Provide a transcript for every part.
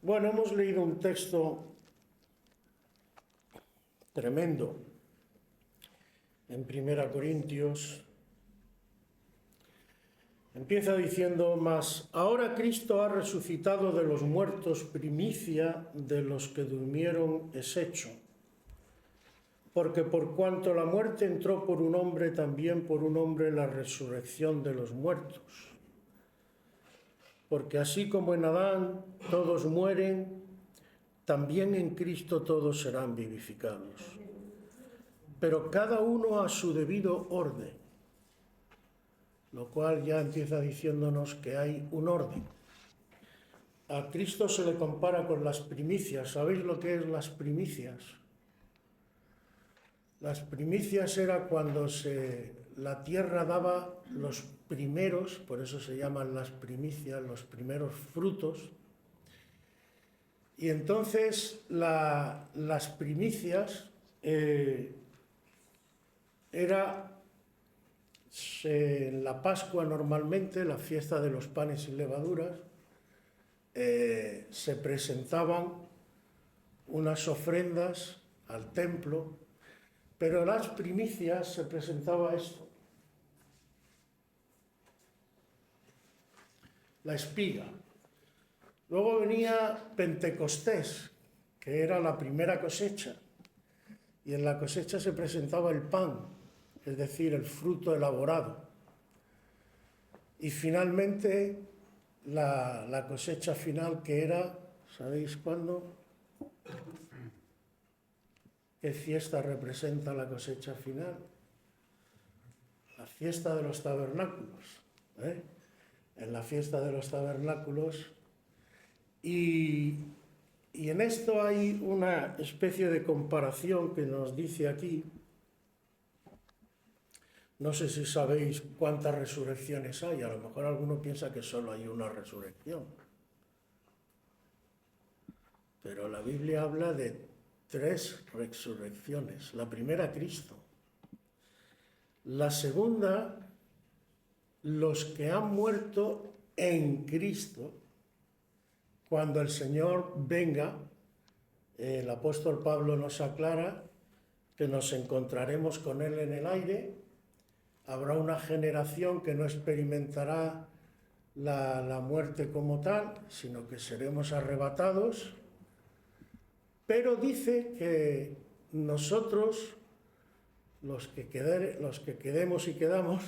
Bueno, hemos leído un texto tremendo en 1 Corintios. Empieza diciendo: mas ahora Cristo ha resucitado de los muertos, primicia de los que durmieron es hecho. Porque por cuanto la muerte entró por un hombre, también por un hombre la resurrección de los muertos. Porque así como en Adán todos mueren, también en Cristo todos serán vivificados. Pero cada uno a su debido orden. Lo cual ya empieza diciéndonos que hay un orden. A Cristo se le compara con las primicias. ¿Sabéis lo que es las primicias? Las primicias era cuando la tierra daba los primeros, por eso se llaman las primicias, los primeros frutos. Y entonces las primicias era en la Pascua normalmente, la fiesta de los panes sin levaduras, se presentaban unas ofrendas al templo, pero en las primicias se presentaba esto: la espiga. Luego venía Pentecostés, que era la primera cosecha, y en la cosecha se presentaba el pan, es decir, el fruto elaborado. Y finalmente la cosecha final, que era, ¿sabéis cuándo? ¿Qué fiesta representa la cosecha final? La fiesta de los tabernáculos. En la fiesta de los tabernáculos. Y en esto hay una especie de comparación que nos dice aquí. No sé si sabéis cuántas resurrecciones hay. A lo mejor alguno piensa que solo hay una resurrección. Pero la Biblia habla de 3 resurrecciones. La primera, Cristo. La segunda, los que han muerto en Cristo. Cuando el Señor venga, el apóstol Pablo nos aclara que nos encontraremos con Él en el aire. Habrá una generación que no experimentará la muerte como tal, sino que seremos arrebatados. Pero dice que nosotros, los que quedemos y quedamos,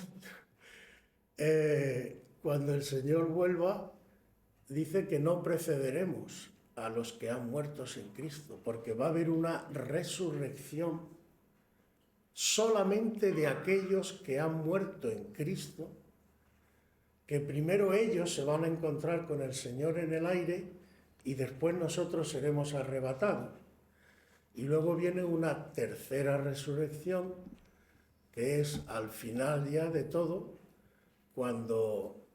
cuando el Señor vuelva, dice que no precederemos a los que han muerto en Cristo, porque va a haber una resurrección solamente de aquellos que han muerto en Cristo, que primero ellos se van a encontrar con el Señor en el aire y después nosotros seremos arrebatados. Y luego viene una tercera resurrección, que es al final ya de todo, cuando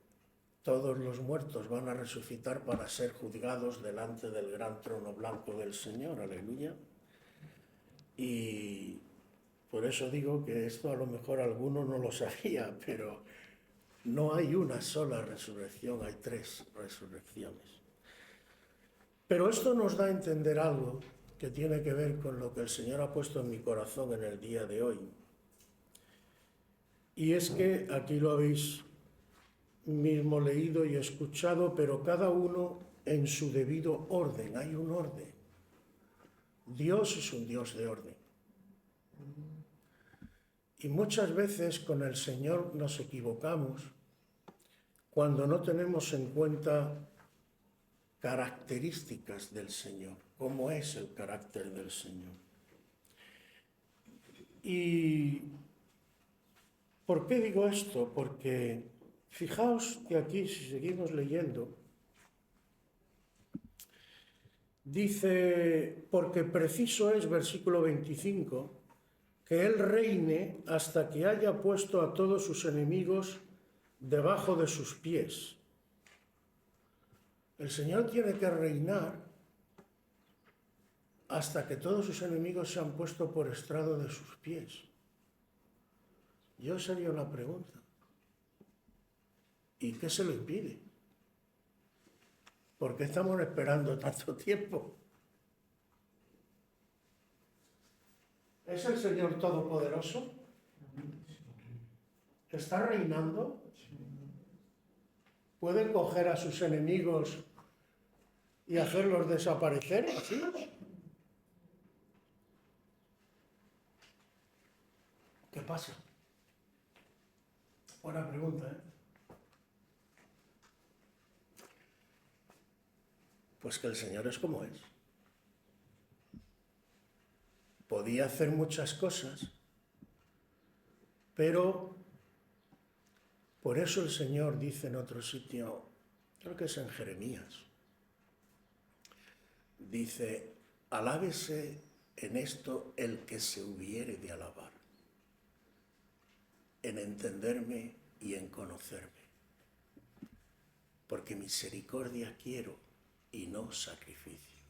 todos los muertos van a resucitar para ser juzgados delante del gran trono blanco del Señor. Aleluya. Y por eso digo que esto a lo mejor alguno no lo sabía, pero no hay una sola resurrección, hay 3 resurrecciones. Pero esto nos da a entender algo que tiene que ver con lo que el Señor ha puesto en mi corazón en el día de hoy. Y es que aquí lo habéis mismo leído y escuchado, pero cada uno en su debido orden. Hay un orden. Dios es un Dios de orden. Y muchas veces con el Señor nos equivocamos cuando no tenemos en cuenta características del Señor, cómo es el carácter del Señor. ¿Y por qué digo esto? Porque fijaos que aquí, si seguimos leyendo, dice: porque preciso es, versículo 25, que Él reine hasta que haya puesto a todos sus enemigos debajo de sus pies. El Señor tiene que reinar hasta que todos sus enemigos se han puesto por estrado de sus pies. Yo os haría una pregunta. ¿Y qué se lo impide? ¿Por qué estamos esperando tanto tiempo? ¿Es el Señor Todopoderoso? ¿Está reinando? ¿Puede coger a sus enemigos y hacerlos desaparecer así? ¿Qué pasa? Buena pregunta, ¿eh? Pues que el Señor es como es. Podía hacer muchas cosas, pero por eso el Señor dice en otro sitio, creo que es en Jeremías, dice, alábese en esto el que se hubiere de alabar, en entenderme y en conocerme, porque misericordia quiero y no sacrificio.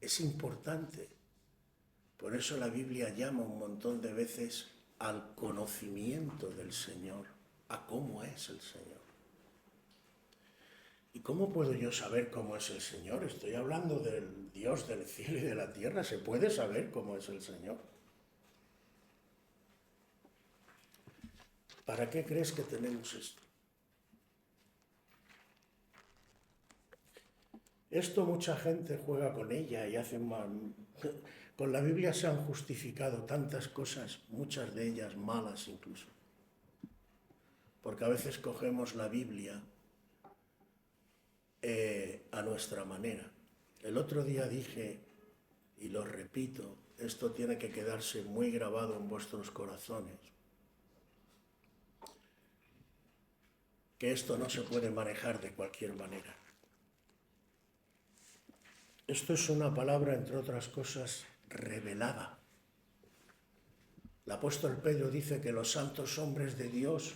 Es importante, por eso la Biblia llama un montón de veces al conocimiento del Señor, a cómo es el Señor. ¿Y cómo puedo yo saber cómo es el Señor? Estoy hablando del Dios del cielo y de la tierra. ¿Se puede saber cómo es el Señor? ¿Para qué crees que tenemos esto? Esto mucha gente juega con ella y hace mal. Con la Biblia se han justificado tantas cosas, muchas de ellas malas incluso. Porque a veces cogemos la Biblia a nuestra manera. El otro día dije, y lo repito, esto tiene que quedarse muy grabado en vuestros corazones, que esto no se puede manejar de cualquier manera. Esto es una palabra, entre otras cosas, revelada. El apóstol Pedro dice que los santos hombres de Dios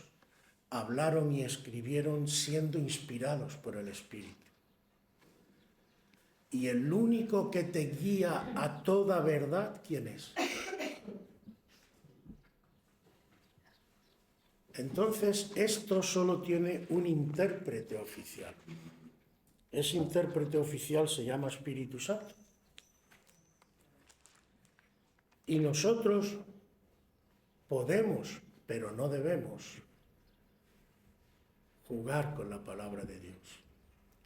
hablaron y escribieron siendo inspirados por el Espíritu. Y el único que te guía a toda verdad, ¿quién es? Entonces, esto solo tiene un intérprete oficial. Ese intérprete oficial se llama Espíritu Santo. Y nosotros podemos, pero no debemos, jugar con la palabra de Dios.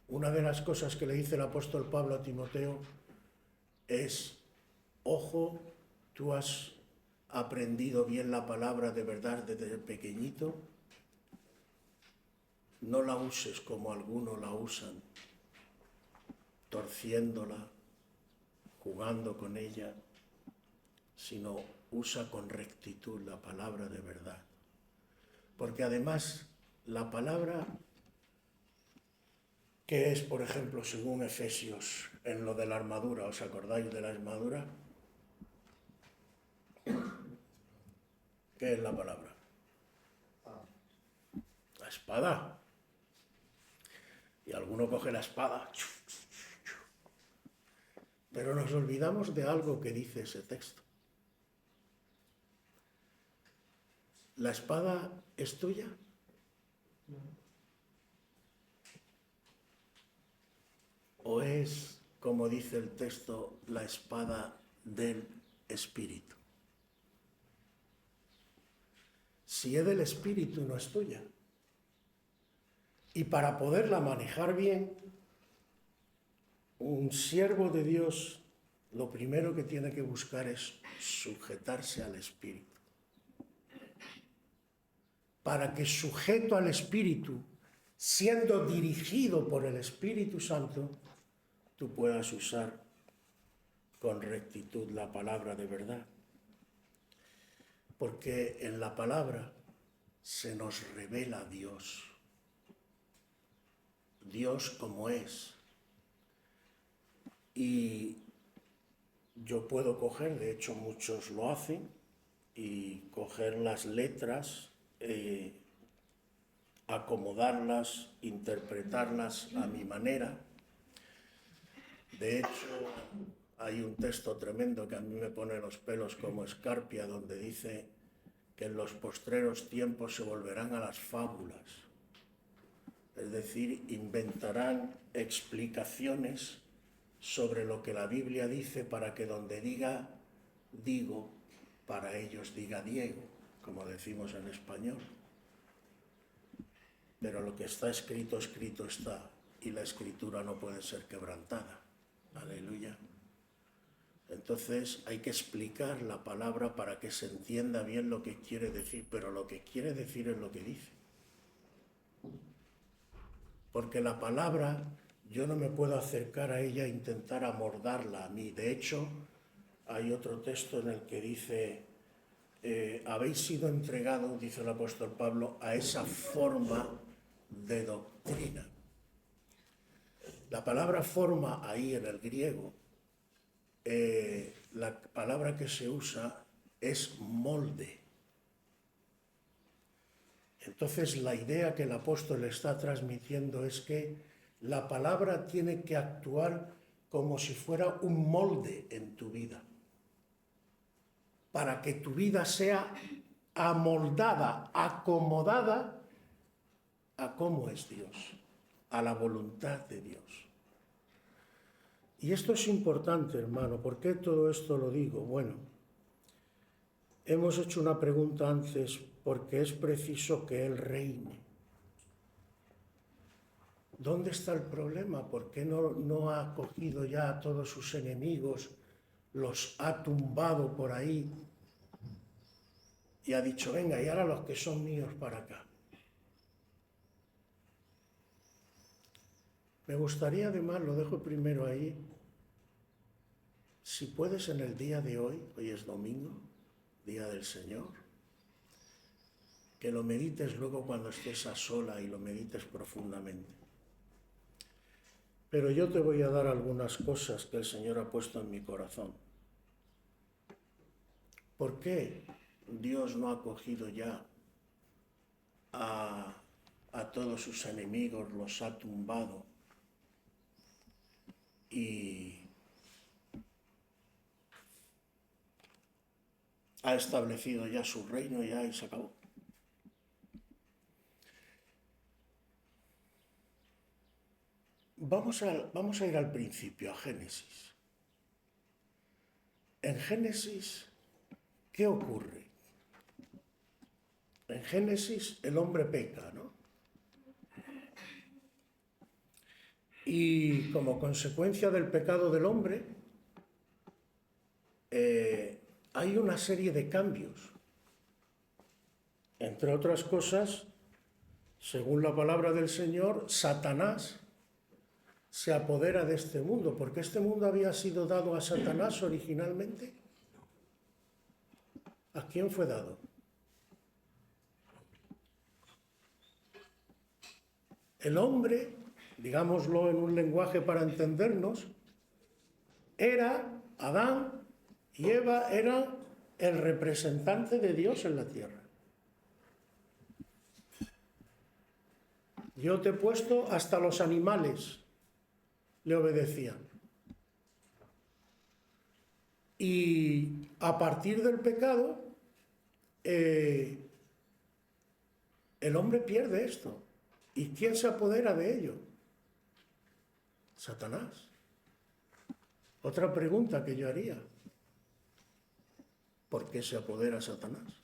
Una de las cosas que le dice el apóstol Pablo a Timoteo es, ojo, tú has aprendido bien la palabra de verdad desde pequeñito, no la uses como algunos la usan, torciéndola, jugando con ella, sino usa con rectitud la palabra de verdad. Porque además la palabra que es, por ejemplo, según Efesios, en lo de la armadura, ¿os acordáis de la armadura? ¿Qué es la palabra? La espada. Y alguno coge la espada. Pero nos olvidamos de algo que dice ese texto. ¿La espada es tuya? ¿O es, como dice el texto, la espada del Espíritu? Si es del Espíritu, no es tuya. Y para poderla manejar bien, un siervo de Dios lo primero que tiene que buscar es sujetarse al Espíritu. Para que sujeto al Espíritu, siendo dirigido por el Espíritu Santo, tú puedas usar con rectitud la palabra de verdad. Porque en la palabra se nos revela Dios. Dios como es. Y yo puedo coger, de hecho muchos lo hacen, y coger las letras, acomodarlas, interpretarlas a mi manera. De hecho, hay un texto tremendo que a mí me pone los pelos como escarpia, donde dice que en los postreros tiempos se volverán a las fábulas. Es decir, inventarán explicaciones sobre lo que la Biblia dice para que donde diga digo, para ellos diga Diego, como decimos en español. Pero lo que está escrito, escrito está, y la escritura no puede ser quebrantada. Aleluya. Entonces hay que explicar la palabra para que se entienda bien lo que quiere decir, pero lo que quiere decir es lo que dice. Porque la palabra, yo no me puedo acercar a ella e intentar amordarla a mí. De hecho, hay otro texto en el que dice, habéis sido entregados, dice el apóstol Pablo, a esa forma de doctrina. La palabra forma ahí en el griego, la palabra que se usa es molde. Entonces la idea que el apóstol está transmitiendo es que la palabra tiene que actuar como si fuera un molde en tu vida, para que tu vida sea amoldada, acomodada a cómo es Dios, a la voluntad de Dios. Y esto es importante, hermano. ¿Por qué todo esto lo digo? Bueno, hemos hecho una pregunta antes, porque es preciso que Él reine. ¿Dónde está el problema? ¿Por qué no ha cogido ya a todos sus enemigos, los ha tumbado por ahí y ha dicho, venga, y ahora los que son míos para acá? Me gustaría además, lo dejo primero ahí, si puedes en el día de hoy es domingo, día del Señor, que lo medites luego cuando estés a sola y lo medites profundamente. Pero yo te voy a dar algunas cosas que el Señor ha puesto en mi corazón. ¿Por qué Dios no ha cogido ya a todos sus enemigos, los ha tumbado y ha establecido ya su reino ya y se acabó? Vamos a ir al principio, a Génesis. En Génesis, ¿qué ocurre? En Génesis el hombre peca, ¿no? Y como consecuencia del pecado del hombre, hay una serie de cambios. Entre otras cosas, según la palabra del Señor, Satanás se apodera de este mundo, porque este mundo había sido dado a Satanás originalmente. ¿A quién fue dado? El hombre, digámoslo en un lenguaje para entendernos, Adán y Eva eran el representante de Dios en la tierra. Yo te he puesto, hasta los animales le obedecían. Y a partir del pecado, el hombre pierde esto. ¿Y quién se apodera de ello? Satanás. Otra pregunta que yo haría. ¿Por qué se apodera Satanás?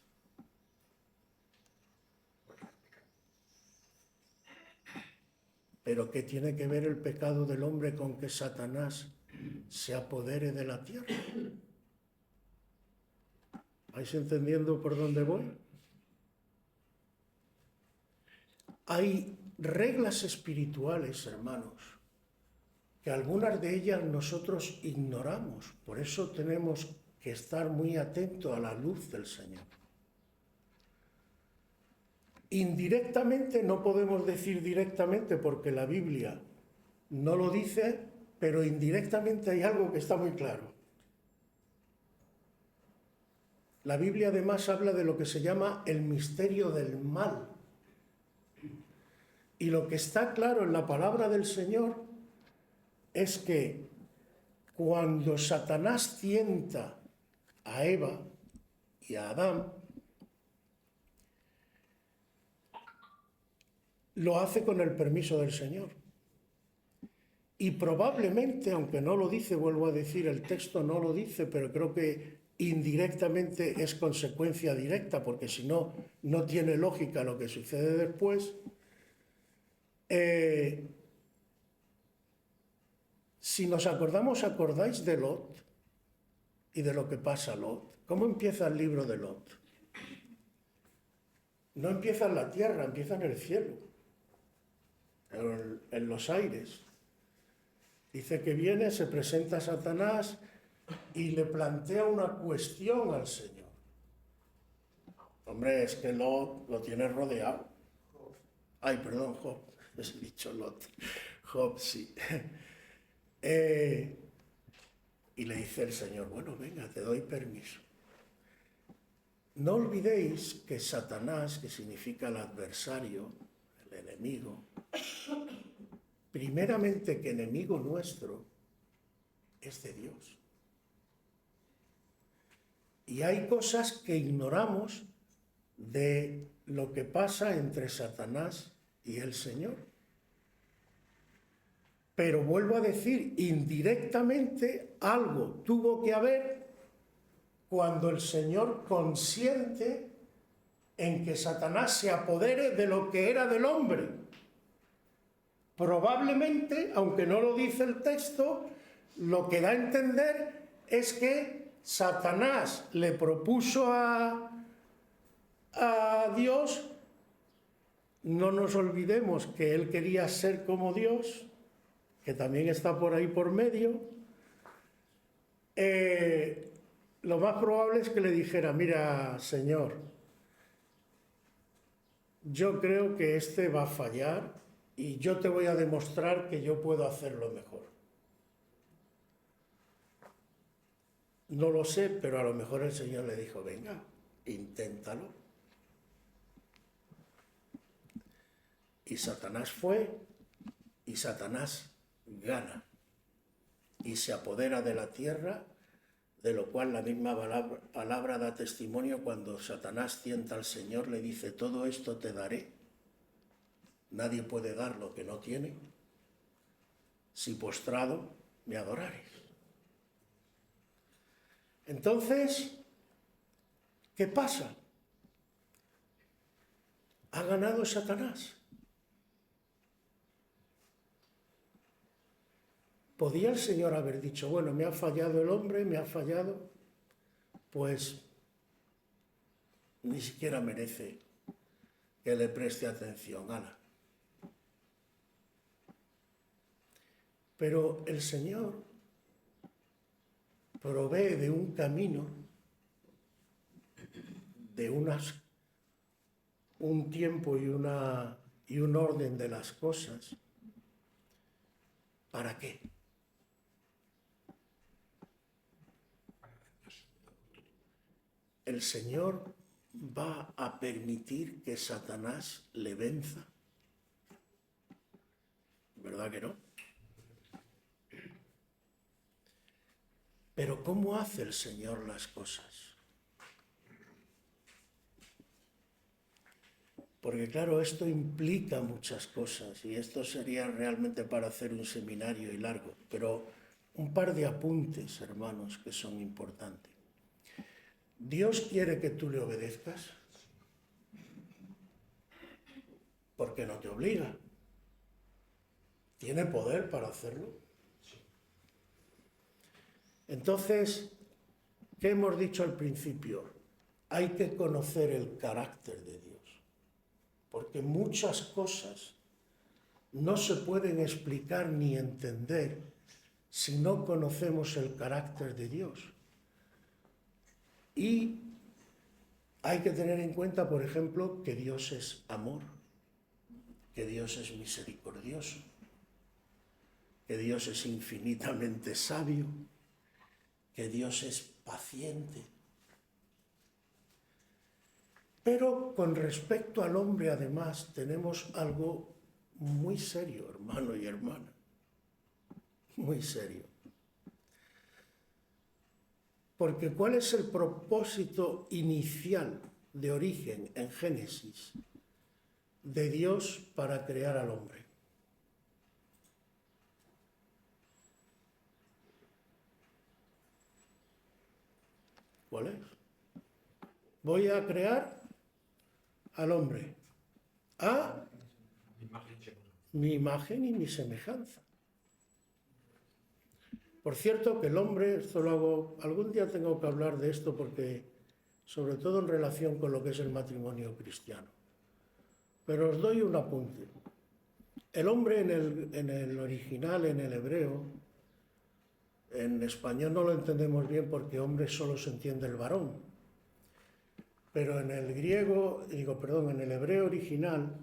¿Pero qué tiene que ver el pecado del hombre con que Satanás se apodere de la tierra? ¿Vais entendiendo por dónde voy? Hay reglas espirituales, hermanos, que algunas de ellas nosotros ignoramos. Por eso tenemos que estar muy atentos a la luz del Señor. Indirectamente, no podemos decir directamente porque la Biblia no lo dice, pero indirectamente hay algo que está muy claro. La Biblia además habla de lo que se llama el misterio del mal. Y lo que está claro en la palabra del Señor es que cuando Satanás tienta a Eva y a Adán, lo hace con el permiso del Señor. Y probablemente, aunque no lo dice, vuelvo a decir, el texto no lo dice, pero creo que indirectamente es consecuencia directa, porque si no, no tiene lógica lo que sucede después. Si nos ¿acordáis de Lot y de lo que pasa a Lot? ¿Cómo empieza el libro de Lot? No empieza en la tierra, empieza en el cielo, en los aires. Dice que viene, se presenta a Satanás y le plantea una cuestión al Señor. Hombre, es que Lot lo tiene rodeado. Ay, perdón, Job, he dicho Lot. Job, sí. Y le dice el Señor, bueno, venga, te doy permiso. No olvidéis que Satanás, que significa el adversario, el enemigo, primeramente que enemigo nuestro es de Dios. Y hay cosas que ignoramos de lo que pasa entre Satanás y el Señor. Pero vuelvo a decir, indirectamente algo tuvo que haber cuando el Señor consiente en que Satanás se apodere de lo que era del hombre. Probablemente, aunque no lo dice el texto, lo que da a entender es que Satanás le propuso a Dios, no nos olvidemos que él quería ser como Dios, que también está por ahí por medio. Lo más probable es que le dijera, mira, Señor, yo creo que este va a fallar y yo te voy a demostrar que yo puedo hacerlo mejor. No lo sé, pero a lo mejor el Señor le dijo, venga, inténtalo. Y Satanás fue, y Satanás gana, y se apodera de la tierra, de lo cual la misma palabra da testimonio cuando Satanás tienta al Señor, le dice, todo esto te daré. Nadie puede dar lo que no tiene, si postrado me adorares. Entonces, ¿qué pasa? Ha ganado Satanás. ¿Podía el Señor haber dicho, bueno, me ha fallado el hombre, me ha fallado, pues ni siquiera merece que le preste atención, ala? Pero el Señor provee de un camino, de un tiempo y un orden de las cosas. ¿Para qué? El Señor va a permitir que Satanás le venza. ¿Verdad que no? Pero ¿cómo hace el Señor las cosas? Porque claro, esto implica muchas cosas y esto sería realmente para hacer un seminario y largo, pero un par de apuntes, hermanos, que son importantes. Dios quiere que tú le obedezcas porque no te obliga. Tiene poder para hacerlo. Entonces, ¿qué hemos dicho al principio? Hay que conocer el carácter de Dios, porque muchas cosas no se pueden explicar ni entender si no conocemos el carácter de Dios. Y hay que tener en cuenta, por ejemplo, que Dios es amor, que Dios es misericordioso, que Dios es infinitamente sabio, que Dios es paciente. Pero con respecto al hombre, además, tenemos algo muy serio, hermano y hermana, muy serio. Porque ¿cuál es el propósito inicial de origen en Génesis? de Dios para crear al hombre. ¿Cuál es? Voy a crear al hombre a mi imagen y mi semejanza. Por cierto que el hombre, esto lo hago, algún día tengo que hablar de esto porque, sobre todo en relación con lo que es el matrimonio cristiano. Pero os doy un apunte. El hombre en el original, en el hebreo, en español no lo entendemos bien porque hombre solo se entiende el varón. Pero en el griego, en el hebreo original,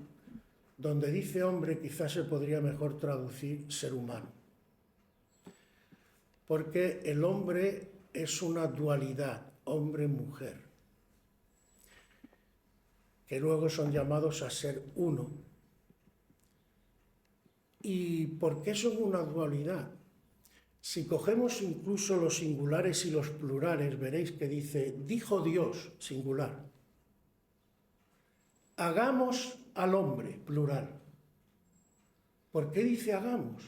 donde dice hombre, quizás se podría mejor traducir ser humano. Porque el hombre es una dualidad, hombre-mujer, que luego son llamados a ser uno. ¿Y por qué son una dualidad? Si cogemos incluso los singulares y los plurales, veréis que dice, dijo Dios, singular, hagamos al hombre, plural. ¿Por qué dice hagamos?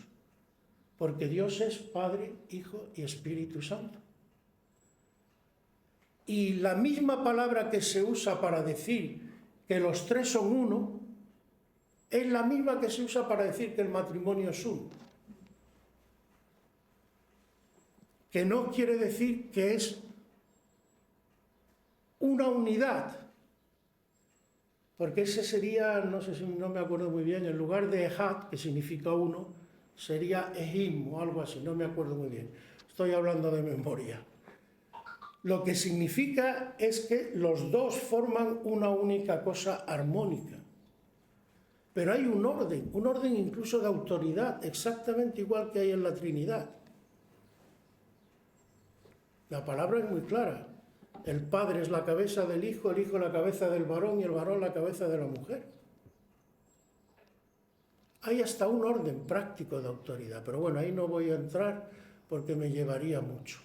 Porque Dios es Padre, Hijo y Espíritu Santo. Y la misma palabra que se usa para decir que los tres son uno, es la misma que se usa para decir que el matrimonio es uno. Que no quiere decir que es una unidad, porque ese sería, no sé si no me acuerdo muy bien, en lugar de Ejad, que significa uno, sería Ehim o algo así, no me acuerdo muy bien. Estoy hablando de memoria. Lo que significa es que los dos forman una única cosa armónica. Pero hay un orden incluso de autoridad, exactamente igual que hay en la Trinidad. La palabra es muy clara. El Padre es la cabeza del Hijo, el Hijo la cabeza del varón y el varón la cabeza de la mujer. Hay hasta un orden práctico de autoridad, pero bueno, ahí no voy a entrar porque me llevaría mucho.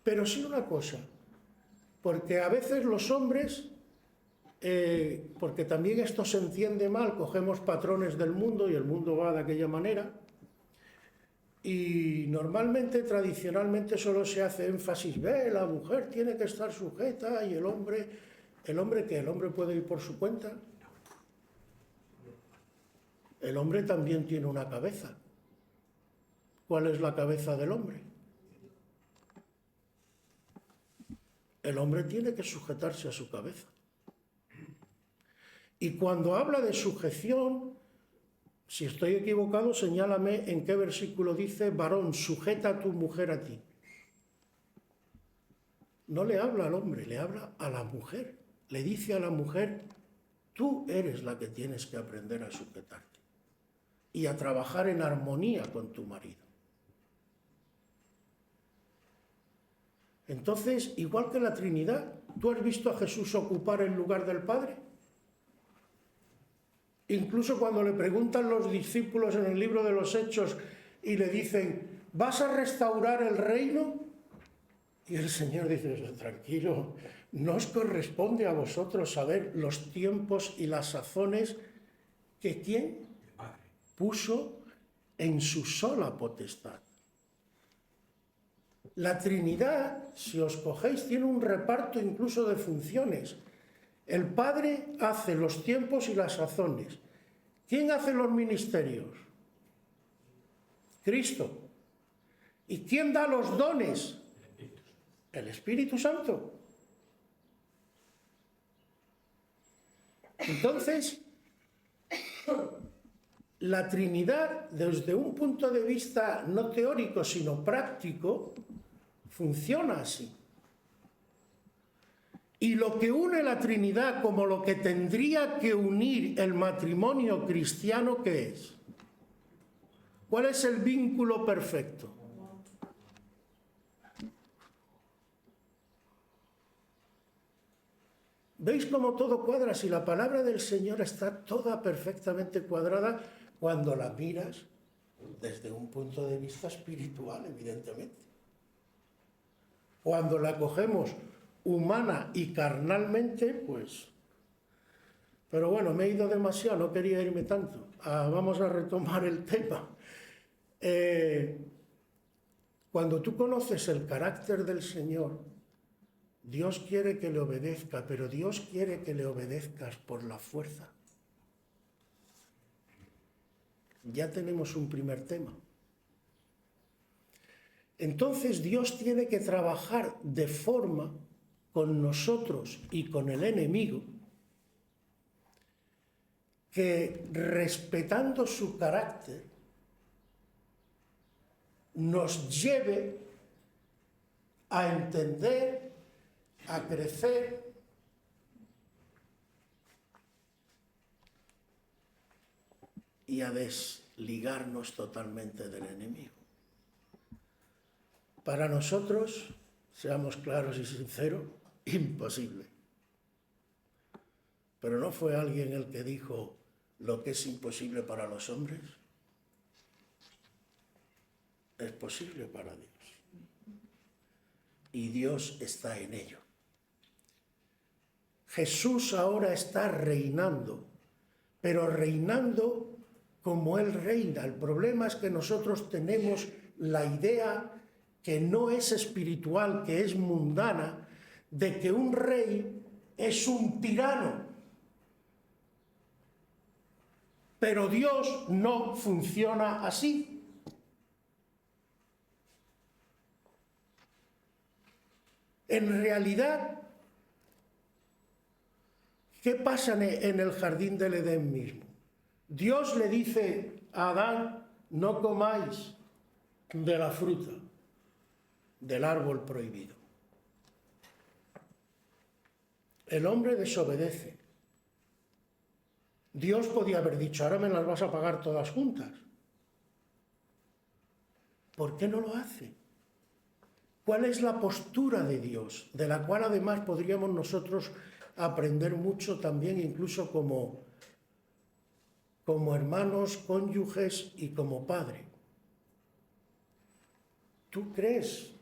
Pero sí una cosa, porque a veces los hombres, porque también esto se entiende mal, cogemos patrones del mundo y el mundo va de aquella manera, y normalmente, tradicionalmente, solo se hace énfasis, la mujer tiene que estar sujeta y el hombre ¿qué? ¿El hombre puede ir por su cuenta? El hombre también tiene una cabeza. ¿Cuál es la cabeza del hombre? El hombre tiene que sujetarse a su cabeza. Y cuando habla de sujeción, si estoy equivocado, señálame en qué versículo dice, varón, sujeta a tu mujer a ti. No le habla al hombre, le habla a la mujer. Le dice a la mujer, tú eres la que tienes que aprender a sujetarte y a trabajar en armonía con tu marido. Entonces, igual que la Trinidad, ¿tú has visto a Jesús ocupar el lugar del Padre? Incluso cuando le preguntan los discípulos en el libro de los Hechos y le dicen, ¿vas a restaurar el reino? Y el Señor dice, tranquilo, no os corresponde a vosotros saber los tiempos y las sazones que ¿quién? Puso en su sola potestad. La Trinidad, si os cogéis, tiene un reparto incluso de funciones. El Padre hace los tiempos y las sazones. ¿Quién hace los ministerios? Cristo. ¿Y quién da los dones? El Espíritu Santo. Entonces, la Trinidad, desde un punto de vista no teórico, sino práctico, funciona así. Y lo que une la Trinidad como lo que tendría que unir el matrimonio cristiano, ¿qué es? ¿Cuál es el vínculo perfecto? ¿Veis cómo todo cuadra? Si la palabra del Señor está toda perfectamente cuadrada cuando la miras desde un punto de vista espiritual, evidentemente. Cuando la cogemos humana y carnalmente, pues Pero bueno, me he ido demasiado, no quería irme tanto. Vamos a retomar el tema. Cuando tú conoces el carácter del Señor, Dios quiere que le obedezca, pero Dios quiere que le obedezcas por la fuerza. Ya tenemos un primer tema. Entonces Dios tiene que trabajar de forma con nosotros y con el enemigo que, respetando su carácter, nos lleve a entender, a crecer y a desligarnos totalmente del enemigo. Para nosotros, seamos claros y sinceros, imposible. Pero ¿no fue alguien el que dijo lo que es imposible para los hombres? Es posible para Dios. Y Dios está en ello. Jesús ahora está reinando, pero reinando como Él reina. El problema es que nosotros tenemos la idea que no es espiritual, que es mundana, de que un rey es un tirano. Pero Dios no funciona así. En realidad, ¿qué pasa en el jardín del Edén mismo? Dios le dice a Adán, no comáis de la fruta del árbol prohibido. El hombre desobedece. Dios podía haber dicho, ahora me las vas a pagar todas juntas. ¿Por qué no lo hace? ¿Cuál es la postura de Dios? De la cual además podríamos nosotros aprender mucho también, incluso como hermanos, cónyuges y como padre. ¿Tú crees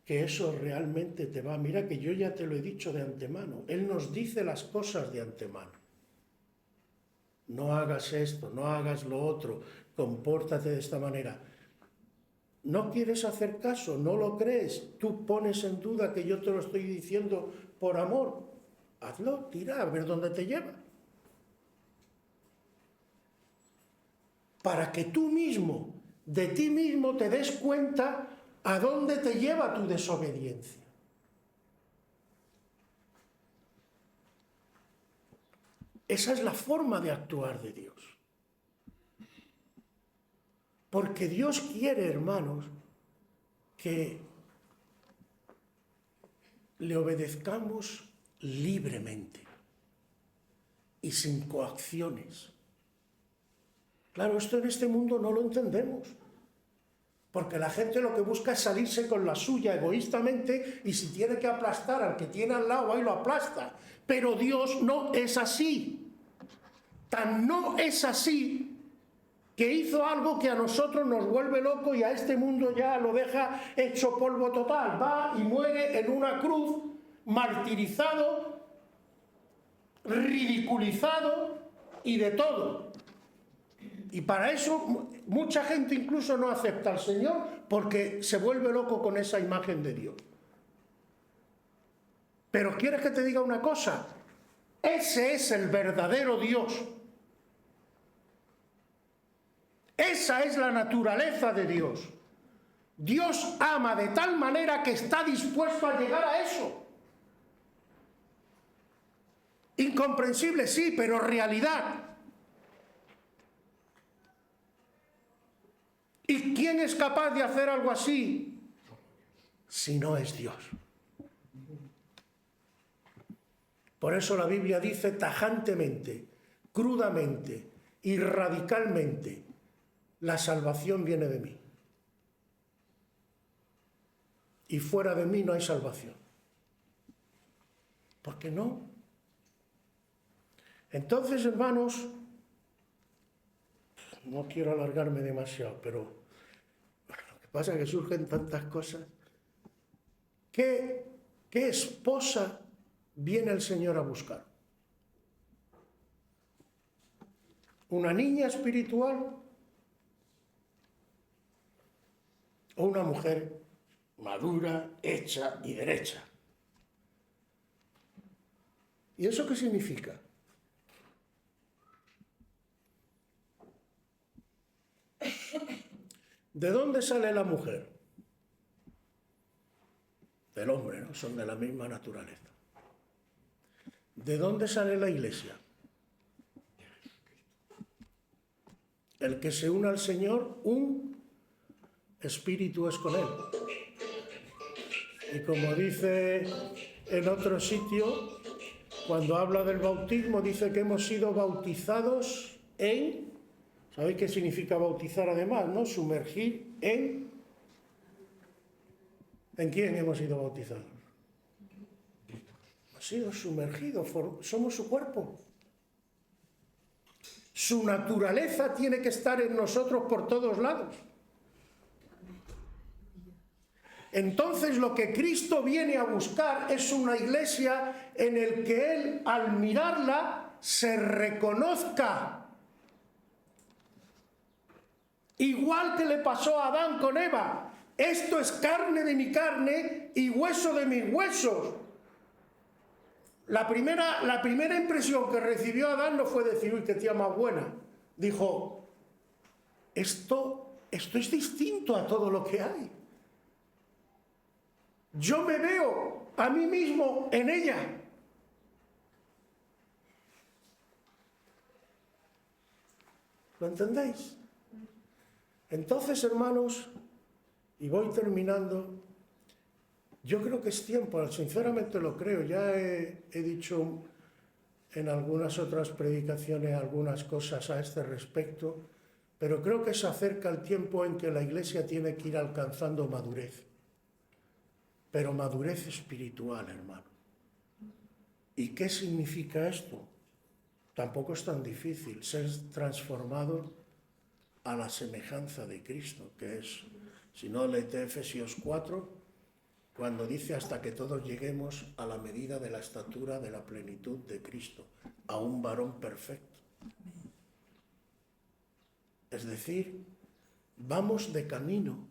que eso realmente te va? Mira que yo ya te lo he dicho de antemano. Él nos dice las cosas de antemano. No hagas esto, no hagas lo otro, compórtate de esta manera. ¿No quieres hacer caso? ¿No lo crees? ¿Tú pones en duda que yo te lo estoy diciendo por amor? Hazlo, tira, a ver dónde te lleva. Para que tú mismo, de ti mismo, te des cuenta a dónde te lleva tu desobediencia. Esa es la forma de actuar de Dios. Porque Dios quiere, hermanos, que le obedezcamos libremente y sin coacciones. Claro, esto en este mundo no lo entendemos, porque la gente lo que busca es salirse con la suya egoístamente y si tiene que aplastar al que tiene al lado, ahí lo aplasta. Pero Dios no es así. Tan no es así que hizo algo que a nosotros nos vuelve loco y a este mundo ya lo deja hecho polvo total. Va y muere en una cruz, martirizado, ridiculizado y de todo. Y para eso mucha gente incluso no acepta al Señor porque se vuelve loco con esa imagen de Dios. Pero ¿quieres que te diga una cosa? Ese es el verdadero Dios. Esa es la naturaleza de Dios. Dios ama de tal manera que está dispuesto a llegar a eso. Incomprensible, sí, pero realidad. ¿Y quién es capaz de hacer algo así si no es Dios? Por eso la Biblia dice tajantemente, crudamente y radicalmente, la salvación viene de mí. Y fuera de mí no hay salvación. ¿Por qué no? Entonces, hermanos, no quiero alargarme demasiado, pero lo que pasa es que surgen tantas cosas. ¿Qué esposa viene el Señor a buscar? ¿Una niña espiritual o una mujer madura, hecha y derecha? ¿Y eso qué significa? ¿De dónde sale la mujer? Del hombre, ¿no? Son de la misma naturaleza. ¿De dónde sale la iglesia? El que se une al Señor, un espíritu es con él. Y como dice en otro sitio, cuando habla del bautismo, dice que hemos sido bautizados en... ¿Sabéis qué significa bautizar además, no? Sumergir en... ¿En quién hemos sido bautizados? Hemos sido sumergidos, somos su cuerpo. Su naturaleza tiene que estar en nosotros por todos lados. Entonces lo que Cristo viene a buscar es una iglesia en el que Él, al mirarla, se reconozca. Igual que le pasó a Adán con Eva. Esto es carne de mi carne y hueso de mis huesos. La primera impresión que recibió Adán no fue decir, uy, qué tía más buena. Dijo, esto es distinto a todo lo que hay. Yo me veo a mí mismo en ella. ¿Lo entendéis? Entonces, hermanos, y voy terminando, yo creo que es tiempo, sinceramente lo creo, ya he dicho en algunas otras predicaciones algunas cosas a este respecto, pero creo que se acerca el tiempo en que la Iglesia tiene que ir alcanzando madurez. Pero madurez espiritual, hermano. ¿Y qué significa esto? Tampoco es tan difícil ser transformado a la semejanza de Cristo, que es, si no, léete Efesios 4, cuando dice hasta que todos lleguemos a la medida de la estatura de la plenitud de Cristo, a un varón perfecto. Es decir, vamos de camino.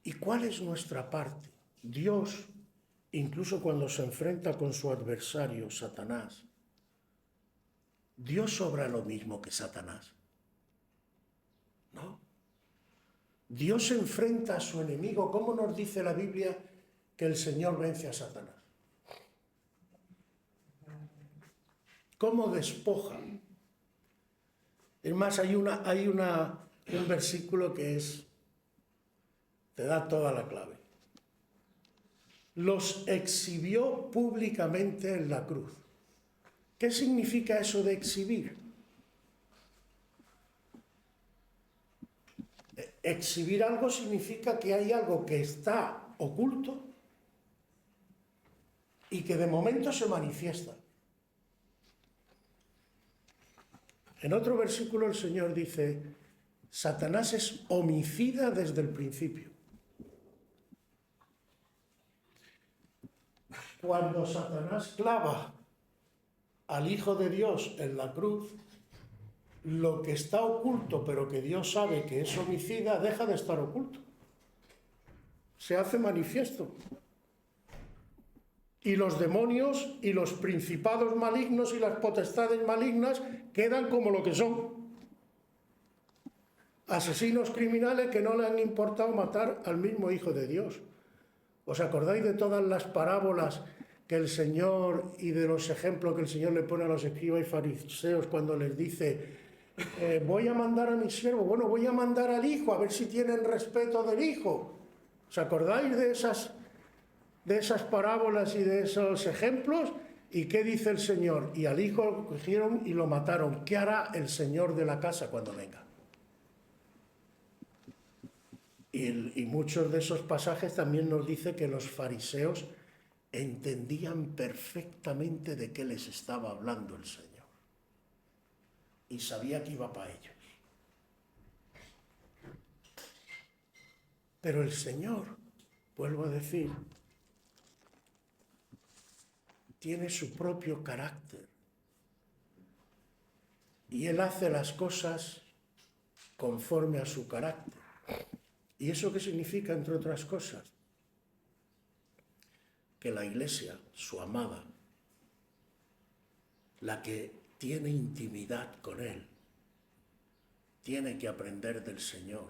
¿Y cuál es nuestra parte? Dios, incluso cuando se enfrenta con su adversario, Satanás, ¿Dios obra lo mismo que Satanás? No. Dios enfrenta a su enemigo. ¿Cómo nos dice la Biblia que el Señor vence a Satanás? ¿Cómo despoja? Es más, hay un versículo que te da toda la clave. Los exhibió públicamente en la cruz. ¿Qué significa eso de exhibir? Exhibir algo significa que hay algo que está oculto y que de momento se manifiesta. En otro versículo el Señor dice, Satanás es homicida desde el principio. Cuando Satanás clava al Hijo de Dios en la cruz, lo que está oculto, pero que Dios sabe que es homicida, deja de estar oculto. Se hace manifiesto. Y los demonios y los principados malignos y las potestades malignas quedan como lo que son. Asesinos criminales que no le han importado matar al mismo Hijo de Dios. ¿Os acordáis de todas las parábolas que el Señor y de los ejemplos que el Señor le pone a los escribas y fariseos cuando les dice, voy a mandar a mi siervo, bueno, voy a mandar al Hijo, a ver si tienen respeto del Hijo? ¿Os acordáis de esas parábolas y de esos ejemplos? ¿Y qué dice el Señor? Y al Hijo cogieron y lo mataron. ¿Qué hará el Señor de la casa cuando venga? Y muchos de esos pasajes también nos dice que los fariseos entendían perfectamente de qué les estaba hablando el Señor. Y sabía que iba para ellos. Pero el Señor, vuelvo a decir, tiene su propio carácter. y Él hace las cosas conforme a su carácter. ¿Y eso qué significa, entre otras cosas? Que la Iglesia, su amada, la que tiene intimidad con Él, tiene que aprender del Señor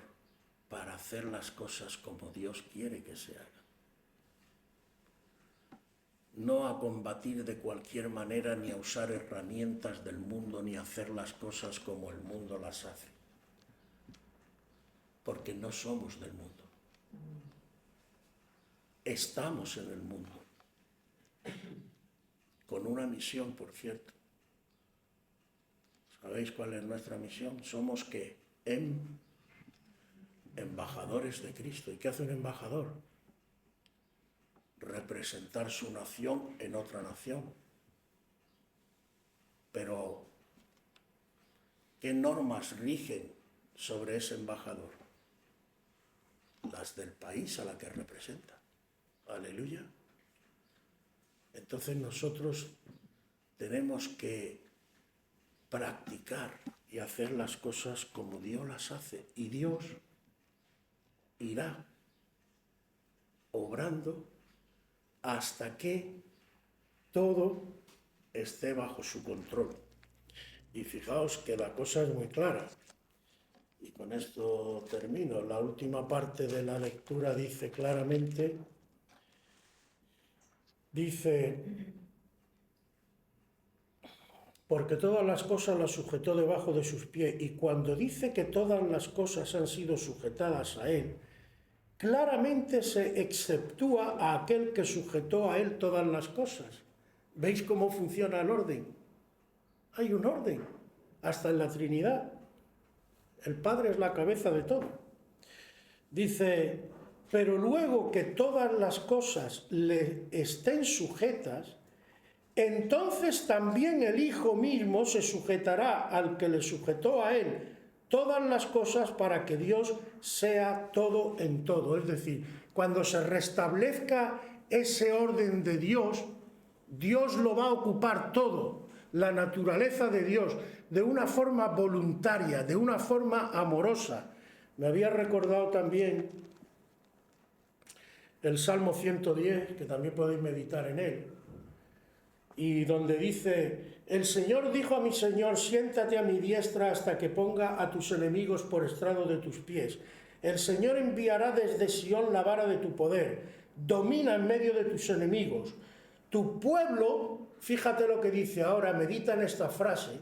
para hacer las cosas como Dios quiere que se hagan. No a combatir de cualquier manera, ni a usar herramientas del mundo, ni a hacer las cosas como el mundo las hace. Porque no somos del mundo. Estamos en el mundo. Con una misión, por cierto. ¿Sabéis cuál es nuestra misión? Somos ¿qué? Embajadores de Cristo. ¿Y qué hace un embajador? Representar su nación en otra nación. Pero, ¿qué normas rigen sobre ese embajador? Las del país a la que representa. Aleluya. Entonces nosotros tenemos que practicar y hacer las cosas como Dios las hace. Y Dios irá obrando hasta que todo esté bajo su control. Y fijaos que la cosa es muy clara. Y con esto termino. La última parte de la lectura dice claramente, porque todas las cosas las sujetó debajo de sus pies. Y cuando dice que todas las cosas han sido sujetadas a Él, claramente se exceptúa a aquel que sujetó a Él todas las cosas. ¿Veis cómo funciona el orden? Hay un orden, hasta en la Trinidad. El Padre es la cabeza de todo. Dice, pero luego que todas las cosas le estén sujetas, entonces también el Hijo mismo se sujetará al que le sujetó a Él todas las cosas para que Dios sea todo en todo. Es decir, cuando se restablezca ese orden de Dios, Dios lo va a ocupar todo, la naturaleza de Dios, de una forma voluntaria, de una forma amorosa. Me había recordado también el Salmo 110, que también podéis meditar en él, y donde dice, el Señor dijo a mi Señor, siéntate a mi diestra hasta que ponga a tus enemigos por estrado de tus pies. El Señor enviará desde Sión la vara de tu poder, domina en medio de tus enemigos. Tu pueblo, fíjate lo que dice ahora, medita en esta frase,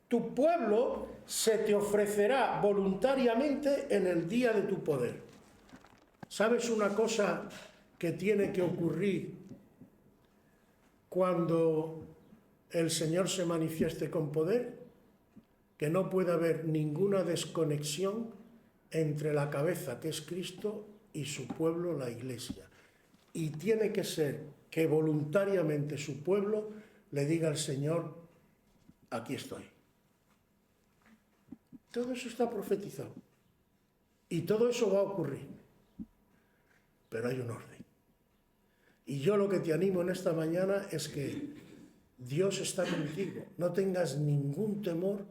tu pueblo se te ofrecerá voluntariamente en el día de tu poder. ¿Sabes una cosa que tiene que ocurrir cuando el Señor se manifieste con poder? Que no puede haber ninguna desconexión entre la cabeza, que es Cristo, y su pueblo, la Iglesia. Y tiene que ser que voluntariamente su pueblo le diga al Señor, aquí estoy. Todo eso está profetizado. Y todo eso va a ocurrir. Pero hay un orden. Y yo lo que te animo en esta mañana es que Dios está contigo. No tengas ningún temor,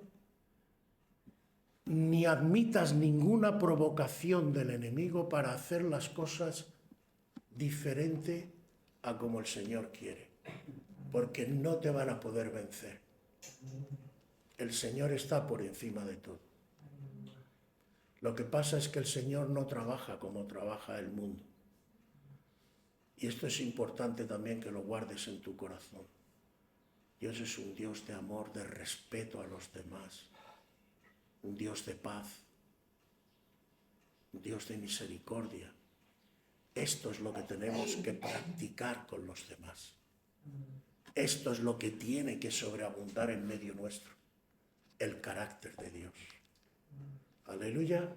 ni admitas ninguna provocación del enemigo para hacer las cosas diferente a como el Señor quiere. Porque no te van a poder vencer. El Señor está por encima de todo. Lo que pasa es que el Señor no trabaja como trabaja el mundo. Y esto es importante también que lo guardes en tu corazón. Dios es un Dios de amor, de respeto a los demás, un Dios de paz, un Dios de misericordia. Esto es lo que tenemos que practicar con los demás. Esto es lo que tiene que sobreabundar en medio nuestro, el carácter de Dios. Aleluya.